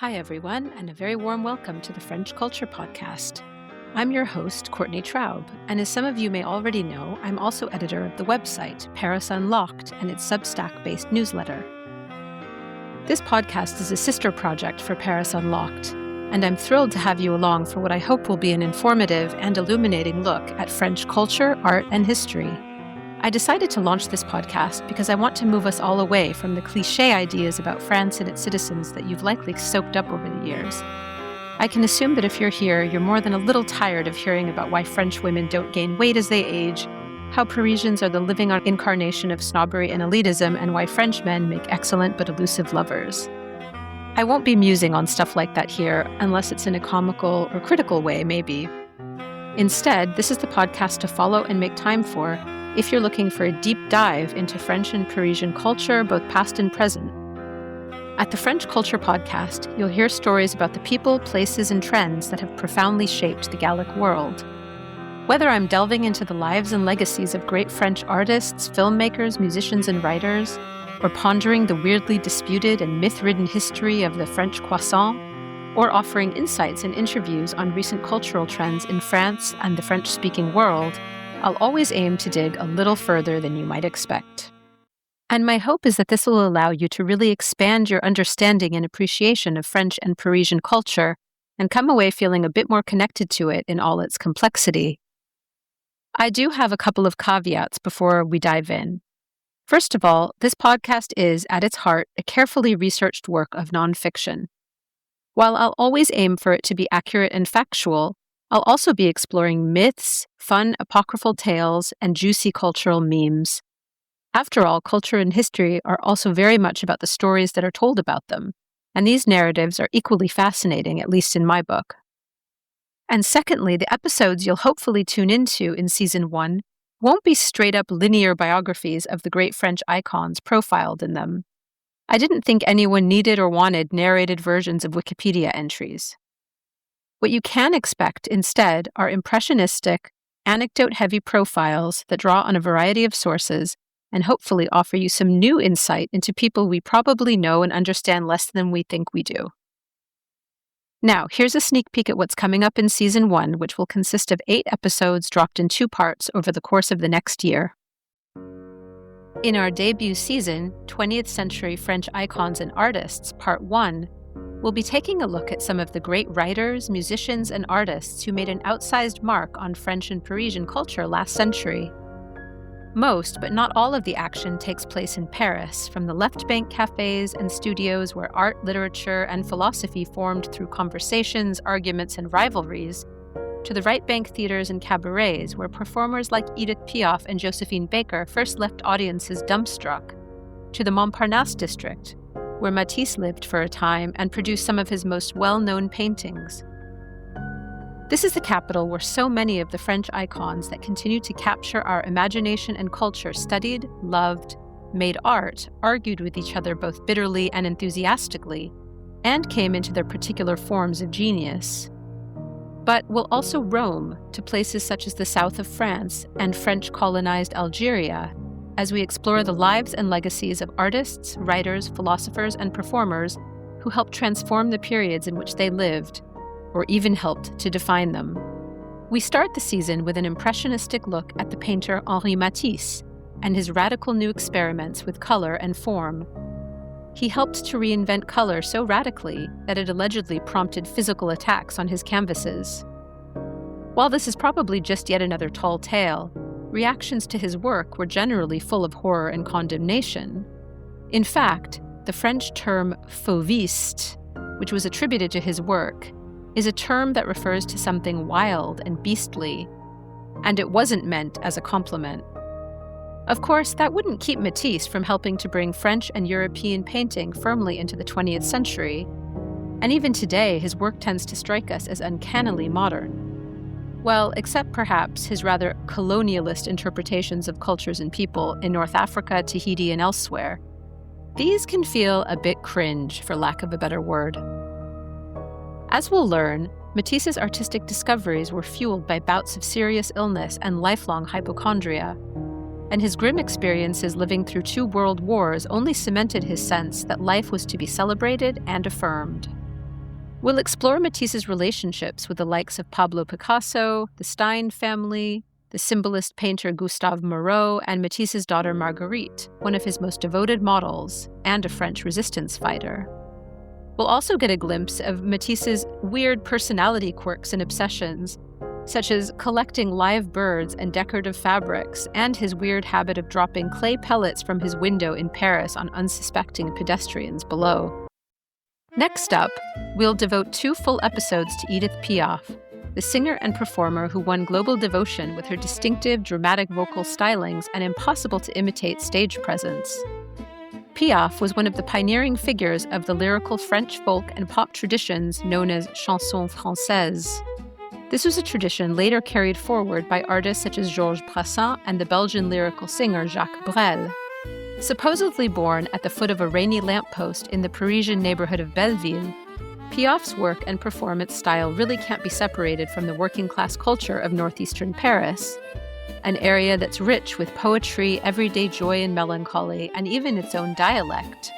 Hi, everyone, and a very warm welcome to the French Culture Podcast. I'm your host, Courtney Traub, and as some of you may already know, I'm also editor of the website Paris Unlocked and its Substack-based newsletter. This podcast is a sister project for Paris Unlocked, and I'm thrilled to have you along for what I hope will be an informative and illuminating look at French culture, art, and history. I decided to launch this podcast because I want to move us all away from the cliché ideas about France and its citizens that you've likely soaked up over the years. I can assume that if you're here, you're more than a little tired of hearing about why French women don't gain weight as they age, how Parisians are the living incarnation of snobbery and elitism, and why French men make excellent but elusive lovers. I won't be musing on stuff like that here, unless it's in a comical or critical way, maybe. Instead, this is the podcast to follow and make time for if you're looking for a deep dive into French and Parisian culture, both past and present. At the French Culture Podcast, you'll hear stories about the people, places, and trends that have profoundly shaped the Gallic world. Whether I'm delving into the lives and legacies of great French artists, filmmakers, musicians, and writers, or pondering the weirdly disputed and myth-ridden history of the French croissant, or offering insights and interviews on recent cultural trends in France and the French-speaking world, I'll always aim to dig a little further than you might expect. And my hope is that this will allow you to really expand your understanding and appreciation of French and Parisian culture and come away feeling a bit more connected to it in all its complexity. I do have a couple of caveats before we dive in. First of all, this podcast is, at its heart, a carefully researched work of nonfiction. While I'll always aim for it to be accurate and factual, I'll also be exploring myths, fun apocryphal tales, and juicy cultural memes. After all, culture and history are also very much about the stories that are told about them, and these narratives are equally fascinating, at least in my book. And secondly, the episodes you'll hopefully tune into in Season 1 won't be straight-up linear biographies of the great French icons profiled in them. I didn't think anyone needed or wanted narrated versions of Wikipedia entries. What you can expect instead are impressionistic, anecdote-heavy profiles that draw on a variety of sources and hopefully offer you some new insight into people we probably know and understand less than we think we do. Now, here's a sneak peek at what's coming up in Season 1, which will consist of 8 episodes dropped in 2 parts over the course of the next year. In our debut season, 20th Century French Icons and Artists, Part 1, we'll be taking a look at some of the great writers, musicians, and artists who made an outsized mark on French and Parisian culture last century. Most, but not all of the action takes place in Paris, from the left bank cafes and studios where art, literature, and philosophy formed through conversations, arguments, and rivalries, to the right bank theaters and cabarets where performers like Edith Piaf and Josephine Baker first left audiences dumbstruck, to the Montparnasse district, where Matisse lived for a time and produced some of his most well-known paintings. This is the capital where so many of the French icons that continue to capture our imagination and culture studied, loved, made art, argued with each other both bitterly and enthusiastically, and came into their particular forms of genius. But we'll also roam to places such as the south of France and French-colonized Algeria, as we explore the lives and legacies of artists, writers, philosophers, and performers who helped transform the periods in which they lived, or even helped to define them. We start the season with an impressionistic look at the painter Henri Matisse and his radical new experiments with color and form. He helped to reinvent color so radically that it allegedly prompted physical attacks on his canvases. While this is probably just yet another tall tale, reactions to his work were generally full of horror and condemnation. In fact, the French term fauviste, which was attributed to his work, is a term that refers to something wild and beastly, and it wasn't meant as a compliment. Of course, that wouldn't keep Matisse from helping to bring French and European painting firmly into the 20th century, and even today his work tends to strike us as uncannily modern. Well, except perhaps his rather colonialist interpretations of cultures and people in North Africa, Tahiti, and elsewhere. These can feel a bit cringe, for lack of a better word. As we'll learn, Matisse's artistic discoveries were fueled by bouts of serious illness and lifelong hypochondria, and his grim experiences living through 2 world wars only cemented his sense that life was to be celebrated and affirmed. We'll explore Matisse's relationships with the likes of Pablo Picasso, the Stein family, the symbolist painter Gustave Moreau, and Matisse's daughter Marguerite, one of his most devoted models and a French resistance fighter. We'll also get a glimpse of Matisse's weird personality quirks and obsessions, such as collecting live birds and decorative fabrics, and his weird habit of dropping clay pellets from his window in Paris on unsuspecting pedestrians below. Next up, we'll devote 2 full episodes to Edith Piaf, the singer and performer who won global devotion with her distinctive, dramatic vocal stylings and impossible-to-imitate stage presence. Piaf was one of the pioneering figures of the lyrical French folk and pop traditions known as chansons françaises. This was a tradition later carried forward by artists such as Georges Brassens and the Belgian lyrical singer Jacques Brel. Supposedly born at the foot of a rainy lamppost in the Parisian neighborhood of Belleville, Piaf's work and performance style really can't be separated from the working-class culture of northeastern Paris, an area that's rich with poetry, everyday joy and melancholy, and even its own dialect.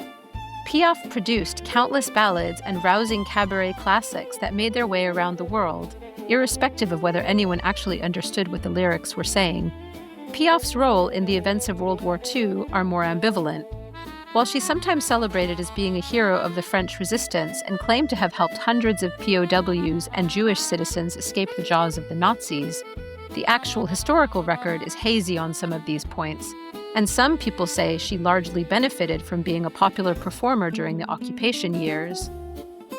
Piaf produced countless ballads and rousing cabaret classics that made their way around the world, irrespective of whether anyone actually understood what the lyrics were saying. Piaf's role in the events of World War II are more ambivalent. While she's sometimes celebrated as being a hero of the French resistance and claimed to have helped hundreds of POWs and Jewish citizens escape the jaws of the Nazis, the actual historical record is hazy on some of these points, and some people say she largely benefited from being a popular performer during the occupation years.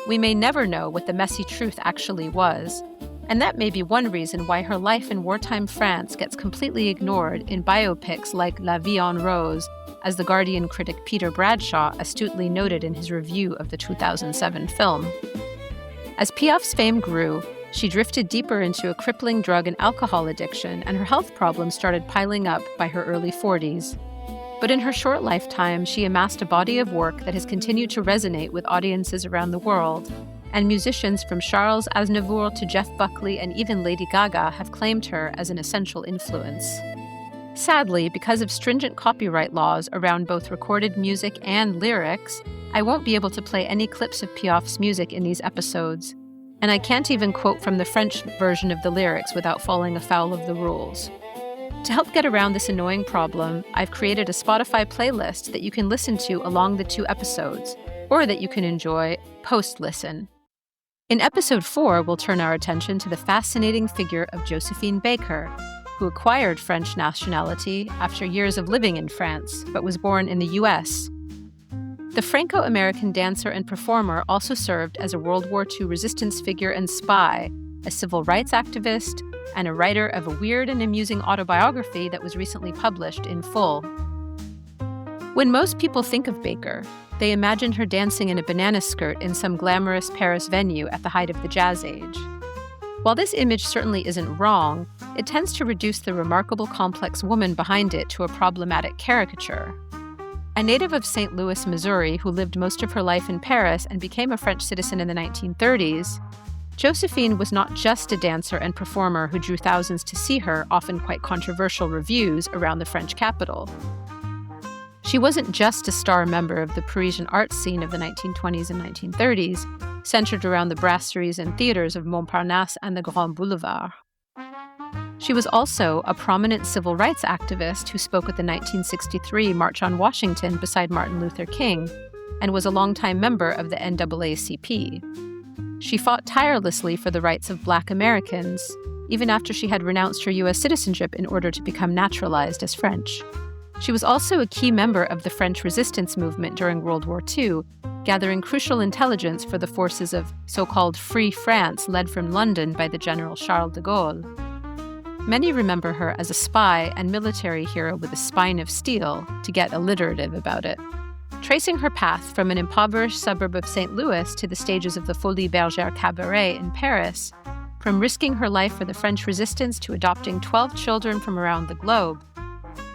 We may never know what the messy truth actually was, and that may be one reason why her life in wartime France gets completely ignored in biopics like La Vie en Rose, as The Guardian critic Peter Bradshaw astutely noted in his review of the 2007 film. As Piaf's fame grew, she drifted deeper into a crippling drug and alcohol addiction, and her health problems started piling up by her early 40s. But in her short lifetime, she amassed a body of work that has continued to resonate with audiences around the world, and musicians from Charles Aznavour to Jeff Buckley and even Lady Gaga have claimed her as an essential influence. Sadly, because of stringent copyright laws around both recorded music and lyrics, I won't be able to play any clips of Piaf's music in these episodes, and I can't even quote from the French version of the lyrics without falling afoul of the rules. To help get around this annoying problem, I've created a Spotify playlist that you can listen to along the 2 episodes, or that you can enjoy post-listen. In episode 4, we'll turn our attention to the fascinating figure of Josephine Baker, who acquired French nationality after years of living in France, but was born in the US. The Franco-American dancer and performer also served as a World War II resistance figure and spy, a civil rights activist, and a writer of a weird and amusing autobiography that was recently published in full. When most people think of Baker, they imagine her dancing in a banana skirt in some glamorous Paris venue at the height of the Jazz Age. While this image certainly isn't wrong, it tends to reduce the remarkable complex woman behind it to a problematic caricature. A native of St. Louis, Missouri, who lived most of her life in Paris and became a French citizen in the 1930s, Josephine was not just a dancer and performer who drew thousands to see her, often quite controversial reviews around the French capital. She wasn't just a star member of the Parisian art scene of the 1920s and 1930s, centered around the brasseries and theaters of Montparnasse and the Grand Boulevard. She was also a prominent civil rights activist who spoke at the 1963 March on Washington beside Martin Luther King, and was a longtime member of the NAACP. She fought tirelessly for the rights of Black Americans, even after she had renounced her U.S. citizenship in order to become naturalized as French. She was also a key member of the French resistance movement during World War II, gathering crucial intelligence for the forces of so-called Free France led from London by the General Charles de Gaulle. Many remember her as a spy and military hero with a spine of steel, to get alliterative about it. Tracing her path from an impoverished suburb of St. Louis to the stages of the Folies Bergère Cabaret in Paris, from risking her life for the French resistance to adopting 12 children from around the globe,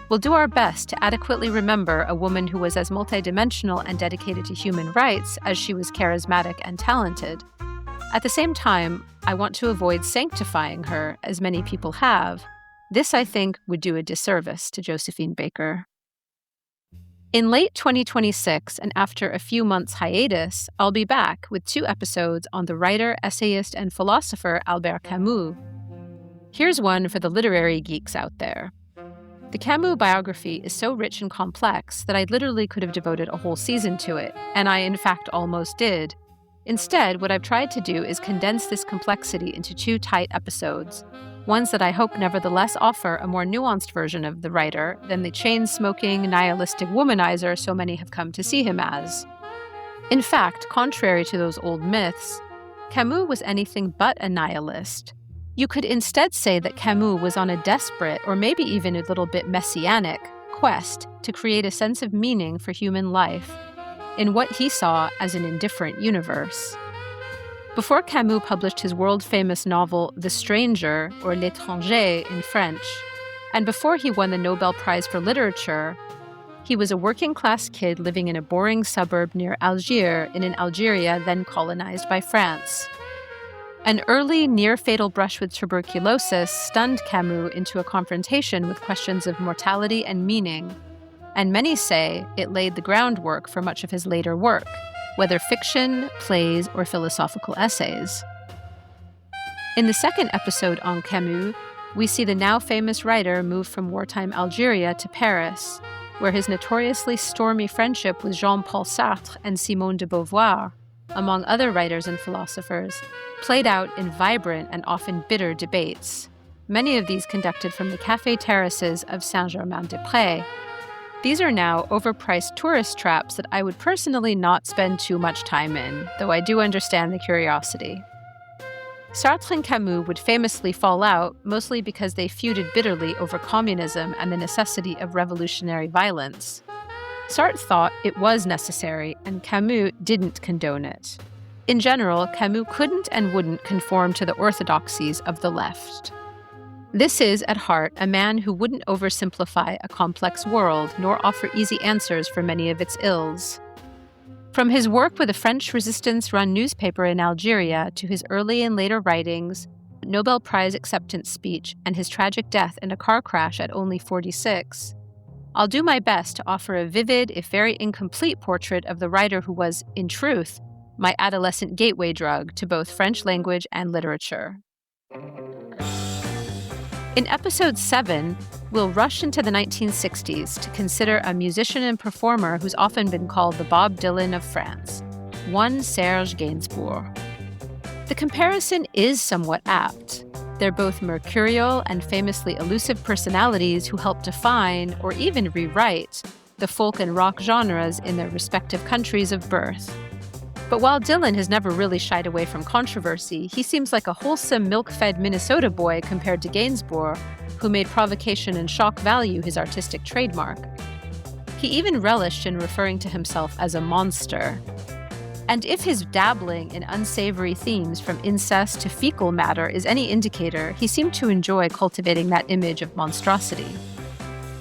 we'll do our best to adequately remember a woman who was as multidimensional and dedicated to human rights as she was charismatic and talented. At the same time, I want to avoid sanctifying her, as many people have. This, I think, would do a disservice to Josephine Baker. In late 2026, and after a few months' hiatus, I'll be back with 2 episodes on the writer, essayist, and philosopher Albert Camus. Here's one for the literary geeks out there. The Camus biography is so rich and complex that I literally could have devoted a whole season to it, and I in fact almost did. Instead, what I've tried to do is condense this complexity into 2 tight episodes, ones that I hope nevertheless offer a more nuanced version of the writer than the chain-smoking, nihilistic womanizer so many have come to see him as. In fact, contrary to those old myths, Camus was anything but a nihilist. You could instead say that Camus was on a desperate, or maybe even a little bit messianic, quest to create a sense of meaning for human life in what he saw as an indifferent universe. Before Camus published his world-famous novel The Stranger, or L'étranger in French, and before he won the Nobel Prize for Literature, he was a working-class kid living in a boring suburb near Algiers in an Algeria then colonized by France. An early, near-fatal brush with tuberculosis stunned Camus into a confrontation with questions of mortality and meaning, and many say it laid the groundwork for much of his later work, whether fiction, plays, or philosophical essays. In the second episode on Camus, we see the now famous writer move from wartime Algeria to Paris, where his notoriously stormy friendship with Jean-Paul Sartre and Simone de Beauvoir, among other writers and philosophers, played out in vibrant and often bitter debates, many of these conducted from the café terraces of Saint-Germain-des-Prés. These are now overpriced tourist traps that I would personally not spend too much time in, though I do understand the curiosity. Sartre and Camus would famously fall out, mostly because they feuded bitterly over communism and the necessity of revolutionary violence. Sartre thought it was necessary, and Camus didn't condone it. In general, Camus couldn't and wouldn't conform to the orthodoxies of the left. This is, at heart, a man who wouldn't oversimplify a complex world nor offer easy answers for many of its ills. From his work with a French resistance-run newspaper in Algeria to his early and later writings, Nobel Prize acceptance speech, and his tragic death in a car crash at only 46, I'll do my best to offer a vivid, if very incomplete, portrait of the writer who was, in truth, my adolescent gateway drug to both French language and literature. In episode 7, we'll rush into the 1960s to consider a musician and performer who's often been called the Bob Dylan of France, one Serge Gainsbourg. The comparison is somewhat apt. They're both mercurial and famously elusive personalities who help define, or even rewrite, the folk and rock genres in their respective countries of birth. But while Dylan has never really shied away from controversy, he seems like a wholesome, milk-fed Minnesota boy compared to Gainsbourg, who made provocation and shock value his artistic trademark. He even relished in referring to himself as a monster. And if his dabbling in unsavory themes from incest to fecal matter is any indicator, he seemed to enjoy cultivating that image of monstrosity.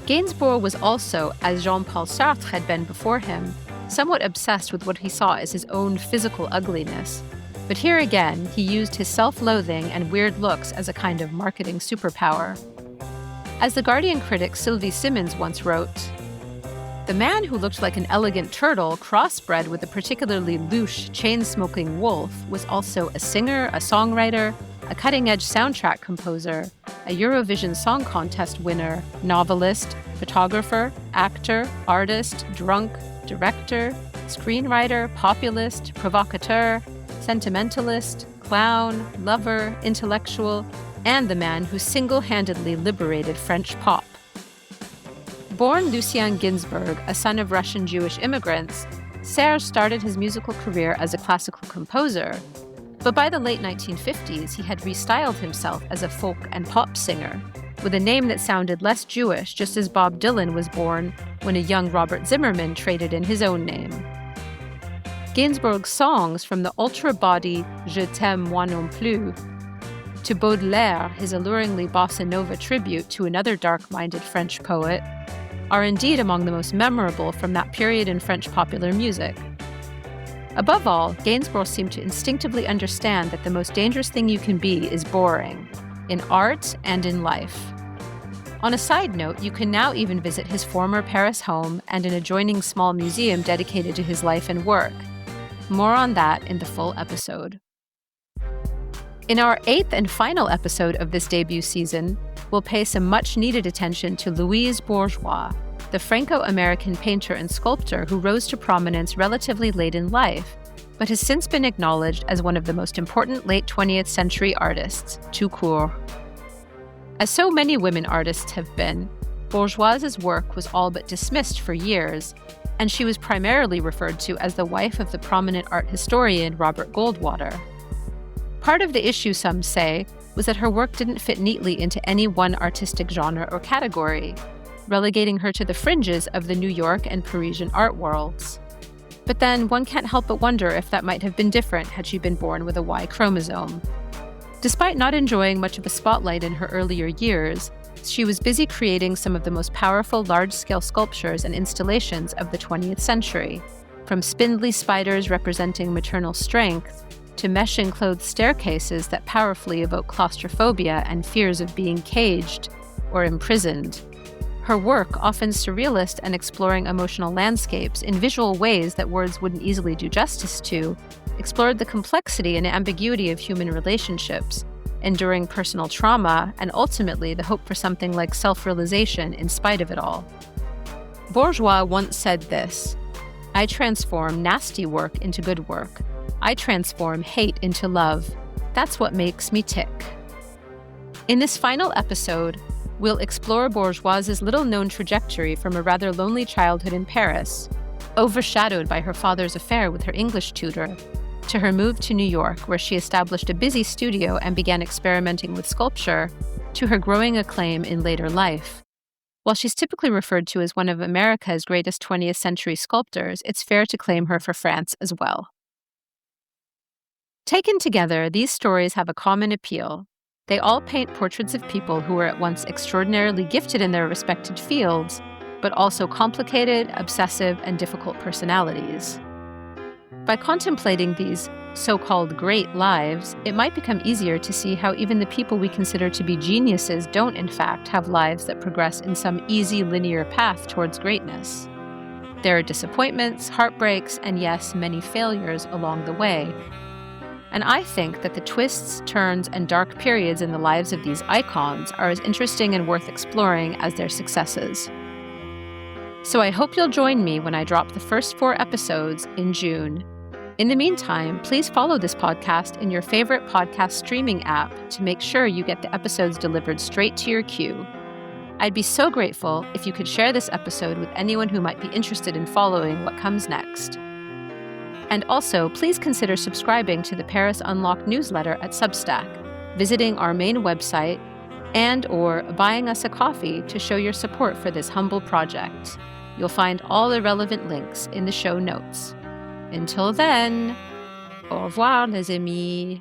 Gainsbourg was also, as Jean-Paul Sartre had been before him, somewhat obsessed with what he saw as his own physical ugliness. But here again, he used his self-loathing and weird looks as a kind of marketing superpower. As the Guardian critic Sylvie Simmons once wrote, "The man who looked like an elegant turtle crossbred with a particularly louche, chain-smoking wolf was also a singer, a songwriter, a cutting-edge soundtrack composer, a Eurovision Song Contest winner, novelist, photographer, actor, artist, drunk, director, screenwriter, populist, provocateur, sentimentalist, clown, lover, intellectual, and the man who single-handedly liberated French pop." Born Lucien Gainsbourg, a son of Russian Jewish immigrants, Serge started his musical career as a classical composer, but by the late 1950s he had restyled himself as a folk and pop singer, with a name that sounded less Jewish, just as Bob Dylan was born when a young Robert Zimmerman traded in his own name. Gainsbourg's songs, from the ultra-bawdy Je t'aime moi non plus to Baudelaire, his alluringly bossa nova tribute to another dark-minded French poet, are indeed among the most memorable from that period in French popular music. Above all, Gainsbourg seemed to instinctively understand that the most dangerous thing you can be is boring, in art and in life. On a side note, you can now even visit his former Paris home and an adjoining small museum dedicated to his life and work. More on that in the full episode. In our 8th and final episode of this debut season, we'll pay some much-needed attention to Louise Bourgeois, the Franco-American painter and sculptor who rose to prominence relatively late in life, but has since been acknowledged as one of the most important late 20th century artists, tout court. As so many women artists have been, Bourgeois's work was all but dismissed for years, and she was primarily referred to as the wife of the prominent art historian Robert Goldwater. Part of the issue, some say, was that her work didn't fit neatly into any one artistic genre or category, relegating her to the fringes of the New York and Parisian art worlds. But then one can't help but wonder if that might have been different had she been born with a Y chromosome. Despite not enjoying much of a spotlight in her earlier years, she was busy creating some of the most powerful large-scale sculptures and installations of the 20th century, from spindly spiders representing maternal strength to mesh-enclosed staircases that powerfully evoke claustrophobia and fears of being caged or imprisoned. Her work, often surrealist and exploring emotional landscapes in visual ways that words wouldn't easily do justice to, explored the complexity and ambiguity of human relationships, enduring personal trauma, and ultimately the hope for something like self-realization in spite of it all. Bourgeois once said this, "I transform nasty work into good work. I transform hate into love. That's what makes me tick." In this final episode, we'll explore Bourgeois's little-known trajectory from a rather lonely childhood in Paris, overshadowed by her father's affair with her English tutor, to her move to New York, where she established a busy studio and began experimenting with sculpture, to her growing acclaim in later life. While she's typically referred to as one of America's greatest 20th century sculptors, it's fair to claim her for France as well. Taken together, these stories have a common appeal. They all paint portraits of people who were at once extraordinarily gifted in their respected fields, but also complicated, obsessive, and difficult personalities. By contemplating these so-called great lives, it might become easier to see how even the people we consider to be geniuses don't in fact have lives that progress in some easy linear path towards greatness. There are disappointments, heartbreaks, and yes, many failures along the way. And I think that the twists, turns, and dark periods in the lives of these icons are as interesting and worth exploring as their successes. So I hope you'll join me when I drop the first 4 episodes in June. In the meantime, please follow this podcast in your favorite podcast streaming app to make sure you get the episodes delivered straight to your queue. I'd be so grateful if you could share this episode with anyone who might be interested in following what comes next. And also, please consider subscribing to the Paris Unlocked newsletter at Substack, visiting our main website, and/or buying us a coffee to show your support for this humble project. You'll find all the relevant links in the show notes. Until then, au revoir les amis.